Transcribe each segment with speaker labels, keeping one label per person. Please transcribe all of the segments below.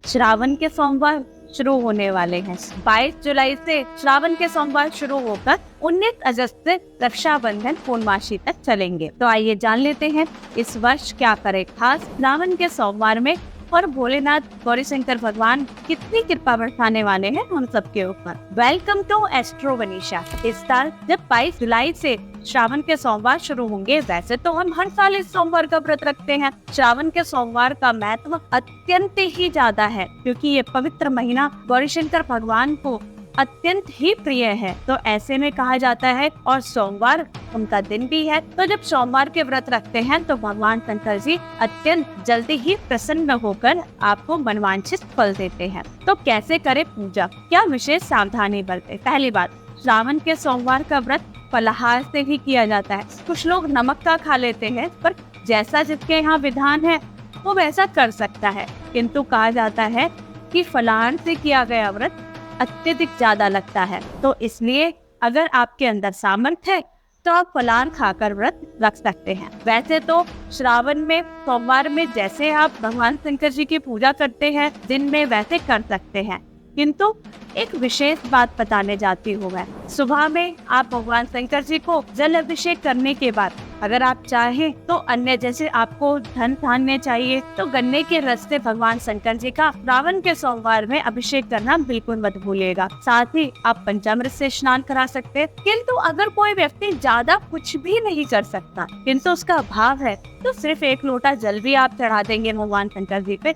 Speaker 1: श्रावण के सोमवार शुरू होने वाले हैं। 22 जुलाई से श्रावण के सोमवार शुरू होकर 19 अगस्त से रक्षाबंधन पूर्णमासी तक चलेंगे। तो आइए जान लेते हैं इस वर्ष क्या करें खास श्रावण के सोमवार में और भोलेनाथ गौरी शंकर भगवान कितनी कृपा बरसाने वाले हैं हम सबके ऊपर। Welcome to astro Vanisha. इस साल जब 22 जुलाई से श्रावण के सोमवार शुरू होंगे, वैसे तो हम हर साल इस सोमवार का व्रत रखते हैं। श्रावण के सोमवार का महत्व अत्यंत ही ज्यादा है क्योंकि ये पवित्र महीना गौरी शंकर भगवान को अत्यंत ही प्रिय है। तो ऐसे में कहा जाता है और सोमवार उनका दिन भी है। तो जब सोमवार के व्रत रखते हैं तो भगवान शंकर जी अत्यंत जल्दी ही प्रसन्न होकर आपको मनवांछित फल देते हैं। तो कैसे करें पूजा, क्या विशेष सावधानी बरतें? पहली बात, श्रावण के सोमवार का व्रत फलाहार से ही किया जाता है। कुछ लोग नमक का खा लेते हैं, पर जैसा जिसके यहाँ विधान है वो वैसा कर सकता है। किंतु कहा जाता है कि फलाहार से किया गया व्रत अत्यधिक ज्यादा लगता है। तो इसलिए अगर आपके अंदर सामर्थ्य है तो आप फलाहार खाकर व्रत रख सकते हैं। वैसे तो श्रावण में सोमवार में जैसे आप भगवान शंकर जी की पूजा करते हैं दिन में, वैसे कर सकते हैं। किंतु एक विशेष बात बताने जाती हूँ मैं। सुबह में आप भगवान शंकर जी को जल अभिषेक करने के बाद अगर आप चाहें तो अन्य, जैसे आपको धन धान्य चाहिए तो गन्ने के रस से भगवान शंकर जी का श्रावण के सोमवार में अभिषेक करना बिल्कुल मत भूलिएगा। साथ ही आप पंचामृत से स्नान करा सकते हैं। किंतु अगर कोई व्यक्ति ज्यादा कुछ भी नहीं कर सकता किंतु उसका भाव है तो सिर्फ 1 लोटा जल भी आप चढ़ा देंगे भगवान शंकर जी पे,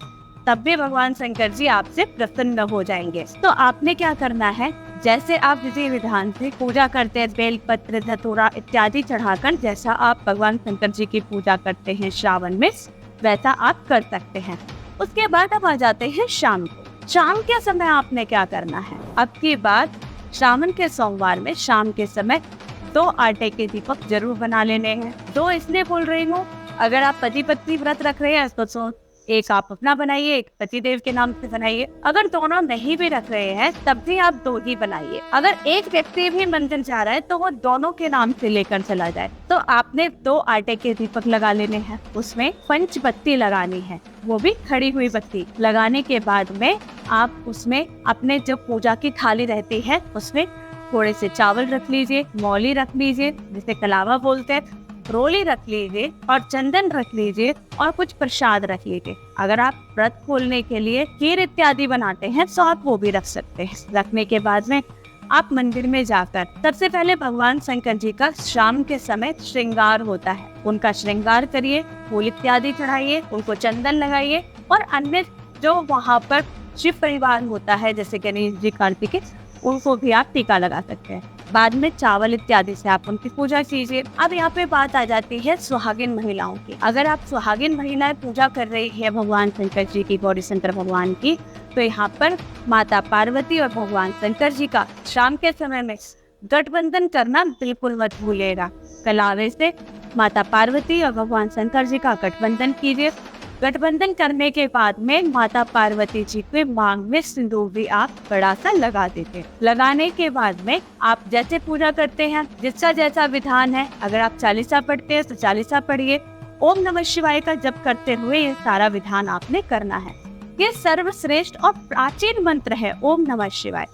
Speaker 1: तब भी भगवान शंकर जी आपसे प्रसन्न हो जाएंगे। तो आपने क्या करना है, जैसे आप विधि विधान से पूजा करते हैं, बेल पत्र धतूरा इत्यादि चढ़ाकर जैसा आप भगवान शंकर जी की पूजा करते हैं श्रावण में, वैसा आप कर सकते हैं। उसके बाद अब आ जाते हैं शाम को। शाम के समय आपने क्या करना है, अब की बात श्रावण के सोमवार में शाम के समय 2 आटे के दीपक जरूर बना लेने हैं। 2 इसलिए बोल रही हूँ, अगर आप पति पत्नी व्रत रख रहे हैं तो एक आप अपना बनाइए, एक पतिदेव के नाम से बनाइए। अगर दोनों नहीं भी रख रहे हैं तब भी आप 2 ही बनाइए। अगर एक व्यक्ति भी मंदिर जा रहा है तो वो दोनों के नाम से लेकर चला जाए। तो आपने 2 आटे के दीपक लगा लेने हैं, उसमें पंचबत्ती लगानी है, वो भी खड़ी हुई बत्ती। लगाने के बाद में आप उसमें अपने जो पूजा की थाली रहती है उसमें थोड़े से चावल रख लीजिए, मौली रख लीजिए जिसे कलावा बोलते हैं, रोली रख लीजिए और चंदन रख लीजिए और कुछ प्रसाद रख लीजिए। अगर आप व्रत खोलने के लिए खीर इत्यादि बनाते हैं तो आप वो भी रख सकते हैं। रखने के बाद में आप मंदिर में जाकर सबसे पहले भगवान शंकर जी का शाम के समय श्रृंगार होता है, उनका श्रृंगार करिए, फूल इत्यादि चढ़ाइए, उनको चंदन लगाइए और अन्य जो वहाँ पर शिव परिवार होता है जैसे गणेश जी, कार्तिकेय, उनको भी आप टीका लगा सकते हैं। बाद में चावल इत्यादि से आप उनकी पूजा कीजिए। अब यहाँ पे बात आ जाती है सुहागिन महिलाओं की। अगर आप सुहागिन महिलाएं पूजा कर रही है भगवान शंकर जी की, गौरी शंकर भगवान की, तो यहाँ पर माता पार्वती और भगवान शंकर जी का शाम के समय में गठबंधन करना बिल्कुल मत भूलिएगा। कलावे से माता पार्वती और भगवान शंकर जी का गठबंधन कीजिए। गठबंधन करने के बाद में माता पार्वती जी के मांग में सिंदूर भी आप बड़ा सा लगा देते। लगाने के बाद में आप जैसे पूजा करते हैं, जिसका जैसा विधान है, अगर आप चालीसा पढ़ते हैं तो चालीसा पढ़िए। ओम नमः शिवाय का जप करते हुए ये सारा विधान आपने करना है। ये सर्वश्रेष्ठ और प्राचीन मंत्र है ओम नमः शिवाय।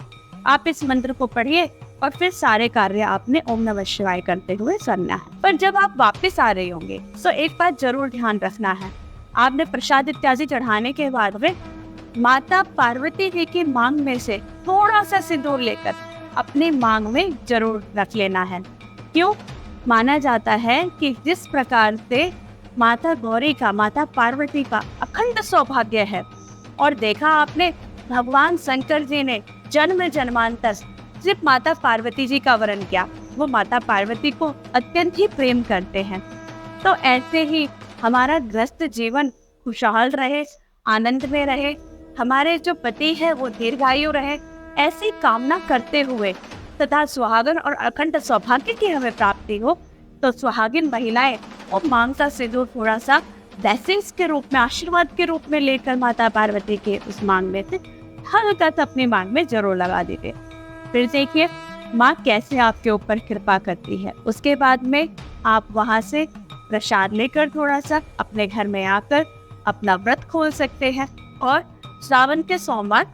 Speaker 1: आप इस मंत्र को पढ़िए और फिर सारे कार्य आपने ओम नमः शिवाय करते हुए करना है। पर जब आप वापस आ रहे होंगे तो एक बात जरूर ध्यान रखना है, आपने प्रसाद इत्यादि चढ़ाने के बाद में माता पार्वती जी की मांग में से थोड़ा सा सिंदूर लेकर अपनी मांग में जरूर रख लेना है। क्यों? माना जाता है कि जिस प्रकार से माता गौरी का, माता पार्वती का अखंड सौभाग्य है, और देखा आपने भगवान शंकर जी ने जन्म जन्मांतर सिर्फ माता पार्वती जी का वरण किया, वो माता पार्वती को अत्यंत ही प्रेम करते हैं। तो ऐसे ही हमारा ग्रस्त जीवन खुशहाल रहे, आनंद में रहे, हमारे जो पति है वो दीर्घायु रहे, ऐसी कामना करते हुए तथा सुहागन और अखंड सौभाग्य की हमें प्राप्ति हो, तो सुहागिन महिलाएं और मांग का सिंदूर थोड़ा सा ब्लेसिंग्स के रूप में, आशीर्वाद के रूप में लेकर माता पार्वती के उस मांग में से हल्का सा अपनी मांग में जरूर लगा दीजिए। फिर देखिए माँ कैसे आपके ऊपर कृपा करती है। उसके बाद में आप वहाँ से प्रसाद लेकर थोड़ा सा अपने घर में आकर अपना व्रत खोल सकते हैं और श्रावण के सोमवार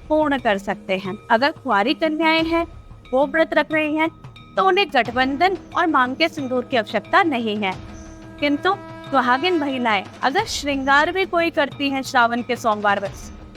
Speaker 1: पूर्ण कर सकते हैं। अगर कुंवारी कन्याएं हैं, वो व्रत रख रही हैं, तो उन्हें गठबंधन और मांग के सिंदूर की आवश्यकता नहीं है। किंतु सुहागिन महिलाएं अगर श्रृंगार भी कोई करती हैं श्रावण के सोमवार में,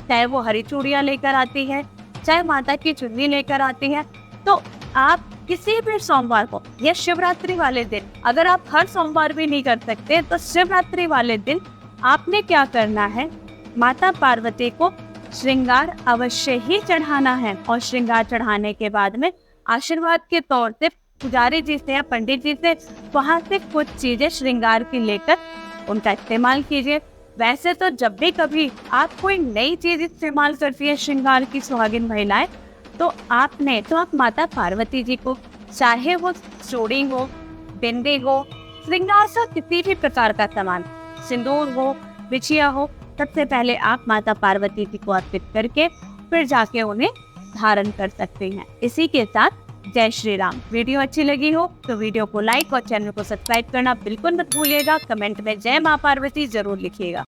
Speaker 1: चाहे वो हरी चूड़ियां लेकर आती है, चाहे माता की चुन्नी लेकर आती है, तो आप किसी भी सोमवार को या शिवरात्रि वाले दिन, अगर आप हर सोमवार भी नहीं कर सकते तो शिवरात्रि वाले दिन आपने क्या करना है, माता पार्वती को श्रृंगार अवश्य ही चढ़ाना है। और श्रृंगार चढ़ाने के बाद में आशीर्वाद के तौर से पुजारी जी से या पंडित जी से वहां से कुछ चीजें श्रृंगार की लेकर उनका इस्तेमाल कीजिए। वैसे तो जब भी कभी आप कोई नई चीज इस्तेमाल करती है श्रृंगार की सुहागिन महिलाएं, तो आप माता पार्वती जी को, चाहे वो चूड़ी हो, बिंदी हो, श्रृंगार से किसी भी प्रकार का सामान, सिंदूर हो, बिछिया हो, सबसे पहले आप माता पार्वती जी को अर्पित करके फिर जाके उन्हें धारण कर सकते हैं। इसी के साथ जय श्री राम। वीडियो अच्छी लगी हो तो वीडियो को लाइक और चैनल को सब्सक्राइब करना बिल्कुल मत भूलिएगा। कमेंट में जय मां पार्वती जरूर लिखिएगा।